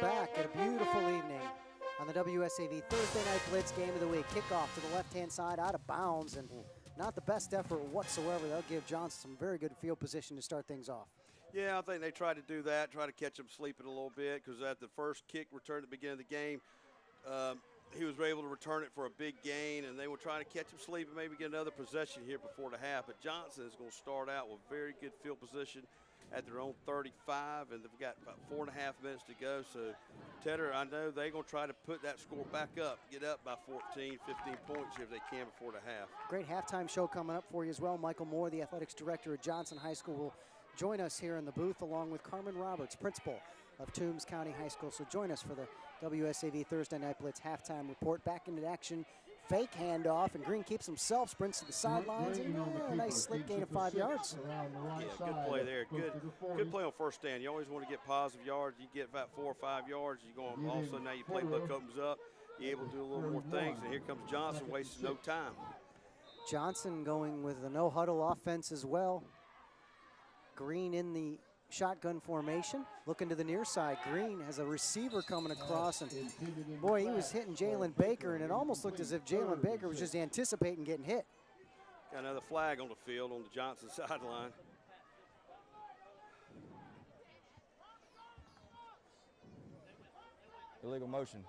back at a beautiful evening on the WSAV Thursday Night Blitz Game of the Week. Kickoff to the left-hand side, out of bounds, and not the best effort whatsoever. They'll give Johnson some very good field position to start things off. Yeah, I think they tried to do that, try to catch him sleeping a little bit, because at the first kick return at the beginning of the game, he was able to return it for a big gain, and they were trying to catch him sleeping, maybe get another possession here before the half. But Johnson is going to start out with very good field position at their own 35, and they've got about 4.5 minutes to go. So, Tedder, I know they're going to try to put that score back up, get up by 14, 15 points here if they can before the half. Great halftime show coming up for you as well. Michael Moore, the athletics director at Johnson High School, will join us here in the booth along with Carmen Roberts, principal of Toombs County High School. So join us for the WSAV Thursday Night Blitz halftime report. Back into action, fake handoff, and Green keeps himself, sprints to the sidelines, and a nice slick gain of 5 yards. Yeah, good play there. Good play on first down. You always want to get positive yards. You get about 4 or 5 yards. You go on, also now your playbook opens up. You're able to do a little more things, and here comes Johnson wasting no time. Johnson going with the no-huddle offense as well. Green in the shotgun formation, looking to the near side. Green has a receiver coming across, and boy, he was hitting Jalen Baker, and it almost looked as if Jalen Baker was just anticipating getting hit. Got another flag on the field on the Johnson sideline. Illegal motion.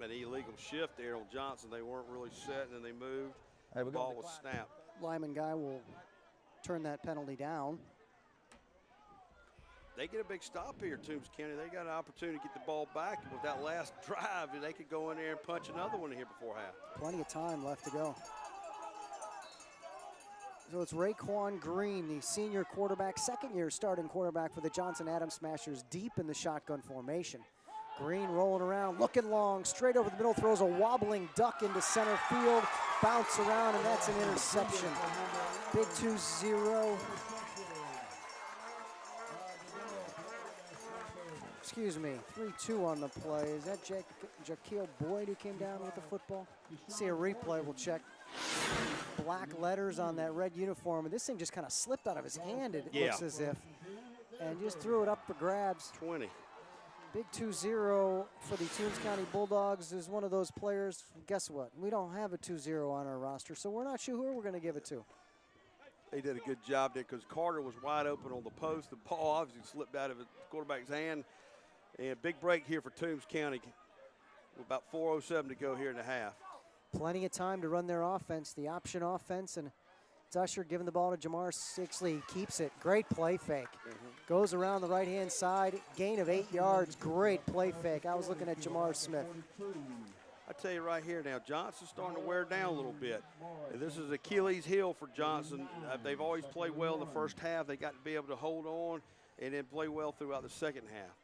An illegal shift there on Johnson. They weren't really set, and then they moved. The ball was snapped. Lyman guy will turn that penalty down. They get a big stop here, Toombs County. They got an opportunity to get the ball back. And with that last drive, they could go in there and punch another one here before half. Plenty of time left to go. So it's Raekwon Green, the senior quarterback, second-year starting quarterback for the Johnson Adams Smashers, deep in the shotgun formation. Green rolling around, looking long, straight over the middle, throws a wobbling duck into center field, bounce around, and that's an interception. Big 2-0. Excuse me, 3-2 on the play. Is that Jaquil Boyd who came down with the football? See a replay, we'll check. Black letters on that red uniform, and this thing just kind of slipped out of his hand, it looks as if, and just threw it up for grabs. 20. Big 2-0 for the Toombs County Bulldogs is one of those players. Guess what? We don't have a 2-0 on our roster, so we're not sure who we're going to give it to. They did a good job there because Carter was wide open on the post. The ball obviously slipped out of the quarterback's hand. And big break here for Toombs County with about 4:07 to go here in the half. Plenty of time to run their offense, the option offense, and it's Usher giving the ball to Jamar Sixley. Keeps it. Great play fake. Goes around the right-hand side. Gain of 8 yards. Great play fake. I was looking at Jamar Smith. I tell you right here now, Johnson's starting to wear down a little bit. And this is Achilles' heel for Johnson. They've always played well in the first half. They got to be able to hold on and then play well throughout the second half.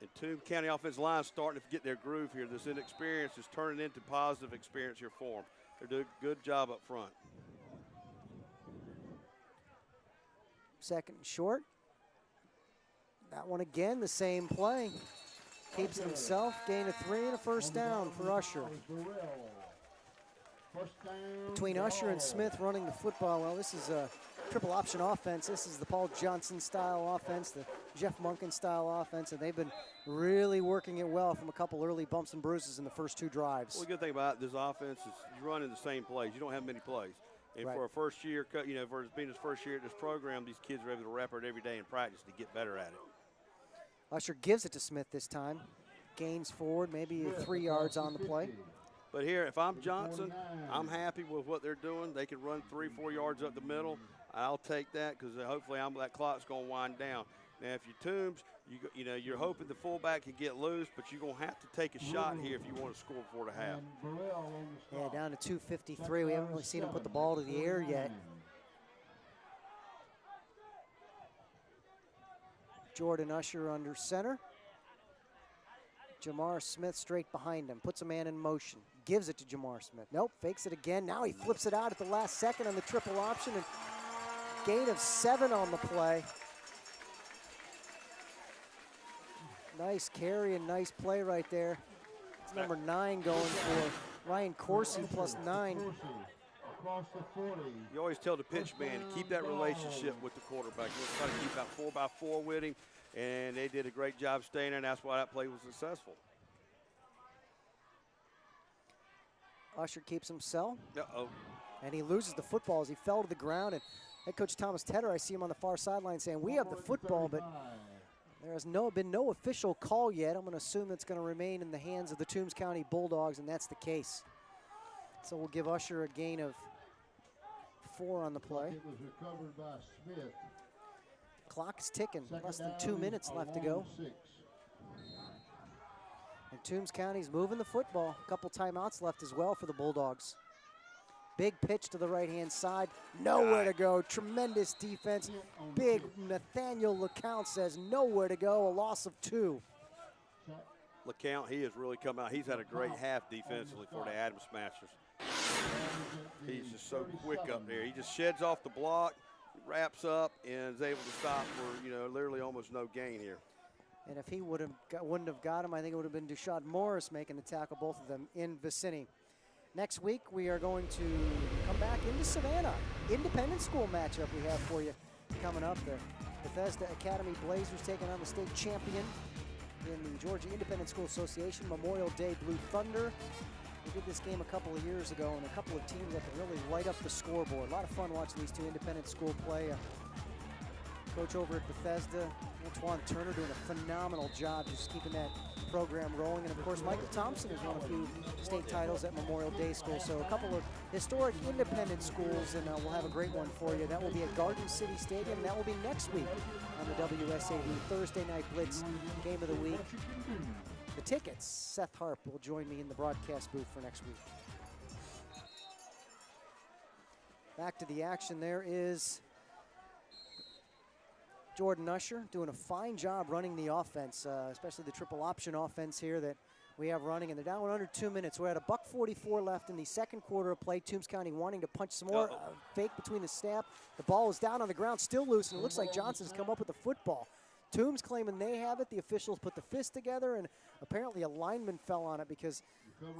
And Toombs County offensive line starting to get their groove here. This inexperience is turning into positive experience here for them. They're doing a good job up front. Second and short. That one again, the same play. Keeps it himself, gain of 3 and a first down for Usher. Between Usher and Smith running the football, well, this is a triple option offense. This is the Paul Johnson style offense, the Jeff Munkin style offense, and they've been really working it well from a couple early bumps and bruises in the first 2 drives. Well, the good thing about this offense is you're running the same plays. You don't have many plays. And for a first year, you know, for being his first year at this program, these kids are able to rep it every day in practice to get better at it. Usher gives it to Smith this time. Gains forward, maybe 3 yards on the play. But here, if I'm Johnson, I'm happy with what they're doing. They can run 3-4 yards up the middle. I'll take that because hopefully that clock's going to wind down. Now, if you're Toombs, you know, you're hoping the fullback can get loose, but you're going to have to take a shot here if you want to score before the half. Yeah, down to 2:53. We haven't really seen him put the ball to the air yet. Jordan Usher under center. Jamar Smith straight behind him. Puts a man in motion. Gives it to Jamar Smith. Nope, fakes it again. Now he flips it out at the last second on the triple option. And gain of 7 on the play. Nice carry and nice play right there. It's number 9 going for Ryan Coursey plus 9. You always tell the pitch man to keep that relationship with the quarterback. You try to keep about 4x4 with him. and they did a great job staying there, and that's why that play was successful. Usher keeps him. Uh-oh. And he loses the football as he fell to the ground. And head coach Thomas Tedder, I see him on the far sideline saying, we have the football, but there has been no official call yet. I'm going to assume that's going to remain in the hands of the Toombs County Bulldogs, and that's the case. So we'll give Usher a gain of 4 on the play. It was recovered by Smith. Clock is ticking. Second Less than down 2 minutes left to go. 6. And Toombs County's moving the football. A couple timeouts left as well for the Bulldogs. Big pitch to the right-hand side. Nowhere to go. Tremendous defense. Big Nathaniel LeCount says nowhere to go. A loss of 2. LeCount, he has really come out. He's had a great half defensively for the Adams Smashers. He's just so quick up there. He just sheds off the block, wraps up, and is able to stop for, literally almost no gain here. And if he wouldn't have got him, I think it would have been Deshad Morris making the tackle, both of them in vicinity. Next week, we are going to come back into Savannah. Independent school matchup we have for you coming up. The Bethesda Academy Blazers taking on the state champion in the Georgia Independent School Association Memorial Day Blue Thunder. We did this game a couple of years ago, and a couple of teams that can really light up the scoreboard. A lot of fun watching these two independent school play. Coach over at Bethesda, Antoine Turner, doing a phenomenal job just keeping that program rolling. And of course, Michael Thompson has won a few state titles at Memorial Day School. So a couple of historic independent schools, and we'll have a great one for you. That will be at Garden City Stadium, and that will be next week on the WSAV Thursday Night Blitz Game of the Week. The tickets, Seth Harp will join me in the broadcast booth for next week. Back to the action, there is Jordan Usher doing a fine job running the offense, especially the triple option offense here that we have running, and they're down under 2 minutes. We're at a $1:44 left in the second quarter of play. Toombs County wanting to punch some more. Fake between the snap. The ball is down on the ground, still loose, and it looks like Johnson's come up with the football. Toombs claiming they have it. The officials put the fist together, and apparently a lineman fell on it because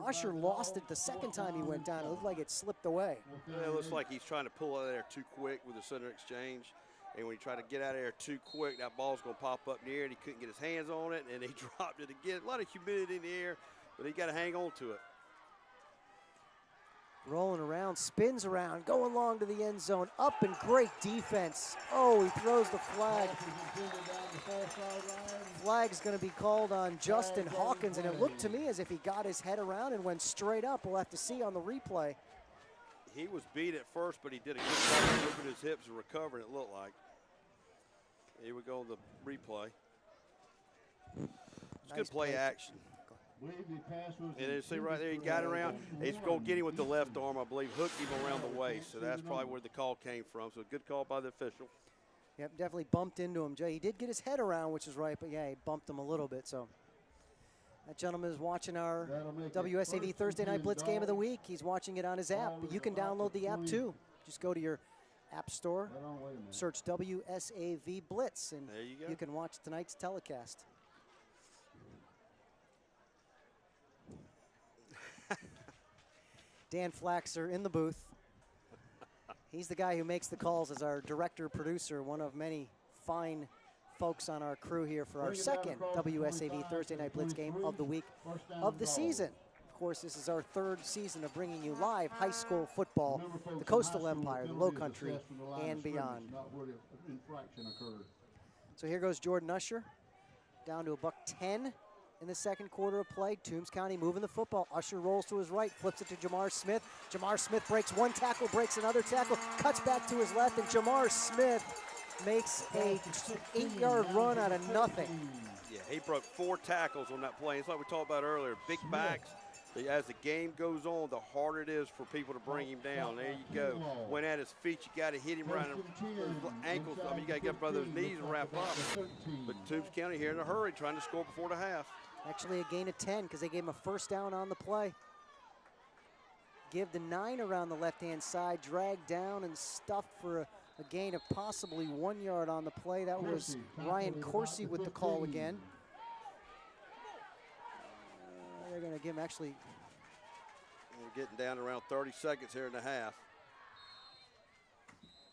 Usher lost it the second time he went down. It looked like it slipped away. Yeah, it looks like he's trying to pull out of there too quick with the center exchange. And when he tried to get out of there too quick, that ball's going to pop up in the air, and he couldn't get his hands on it, and he dropped it again. A lot of humidity in the air, but he got to hang on to it. Rolling around, spins around, going long to the end zone, up and great defense. Oh, he throws the flag. Flag's going to be called on Justin Hawkins, and it looked to me as if he got his head around and went straight up. We'll have to see on the replay. He was beat at first, but he did a good job of moving his hips and recovering, it looked like. Here we go on the replay. It's good play action. And then see right there, he got around. He's going to get him with the left arm, I believe, hooked him around the waist. So that's probably where the call came from. So a good call by the official. Yep, definitely bumped into him, Jay. He did get his head around, which is right, but yeah, he bumped him a little bit. So that gentleman is watching our WSAV Thursday Night Blitz Game of the Week. He's watching it on his app, but you can download the app too. Just go to your app store, search WSAV Blitz, and there you go. You can watch tonight's telecast. Dan Flaxer in the booth. He's the guy who makes the calls as our director, producer, one of many fine folks on our crew here for our second WSAV Thursday Night Blitz Game of the week of the season. Of course, this is our third season of bringing you live high school football, the Coastal Empire, the Low Country, and beyond. So here goes Jordan Usher, down to $1:10 in the second quarter of play. Toombs County moving the football. Usher rolls to his right, flips it to Jamar Smith. Jamar Smith breaks one tackle, breaks another tackle, cuts back to his left, and Jamar Smith makes a 8-yard run out of nothing. Yeah, he broke 4 tackles on that play. It's like we talked about earlier, big backs. As the game goes on, the harder it is for people to bring him down. There you go. Went at his feet, you got to hit him right in the ankles. I mean, you got to get up by those knees and wrap up. But Toombs County here in a hurry, trying to score before the half. Actually a gain of 10 because they gave him a first down on the play. Give the 9 around the left-hand side, dragged down and stuffed for a gain of possibly 1 yard on the play. That was Ryan Corsi with the call again. They're going to give him actually. We're getting down to around 30 seconds here in the half.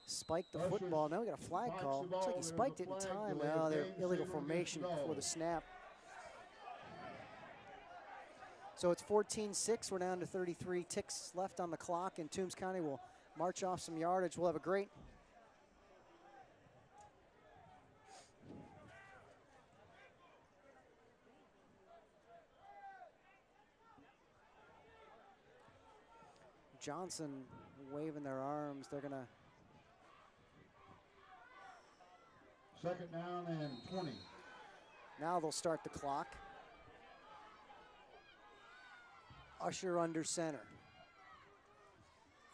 spiked the football. Now we got a flag call. Looks like he spiked it in time. Now they're illegal formation before the snap. So it's 14-6. We're down to 33 ticks left on the clock, and Toombs County will march off some yardage. We'll have a great Johnson waving their arms. They're going to. Second down and 20. Now they'll start the clock. Usher under center.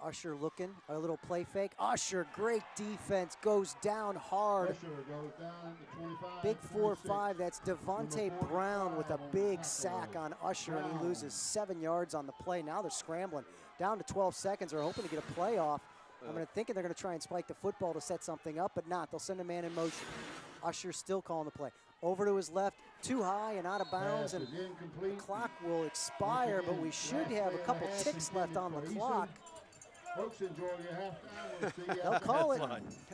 Usher looking, a little play fake. Usher, great defense, goes down hard. Usher goes down to 25. Big 26. 4-5, that's Devontae Brown with a big sack on Usher, and he loses 7 yards on the play. Now they're scrambling. Down to 12 seconds, they're hoping to get a play off. I'm thinking they're going to try and spike the football to set something up, but not. They'll send a man in motion. Usher still calling the play. Over to his left, too high and out of bounds, and the clock will expire, but we should have a couple ticks left on the clock. Folks, enjoy your halftime. We'll see you They'll after. call it.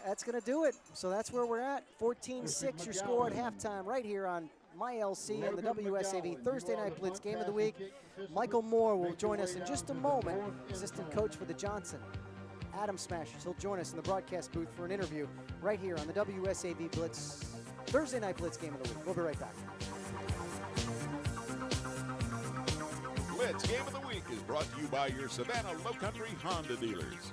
That's going to do it. So that's where we're at. 14-6 your score at halftime right here on MyLC and the WSAV Thursday Night Blitz Game of the Week. Michael Moore will join us in just a moment, assistant coach for the Johnson Adam Smashers. He'll join us in the broadcast booth for an interview right here on the WSAV Blitz Thursday Night Blitz Game of the Week. We'll be right back. Blitz Game of the Week is brought to you by your Savannah Low Country Honda dealers.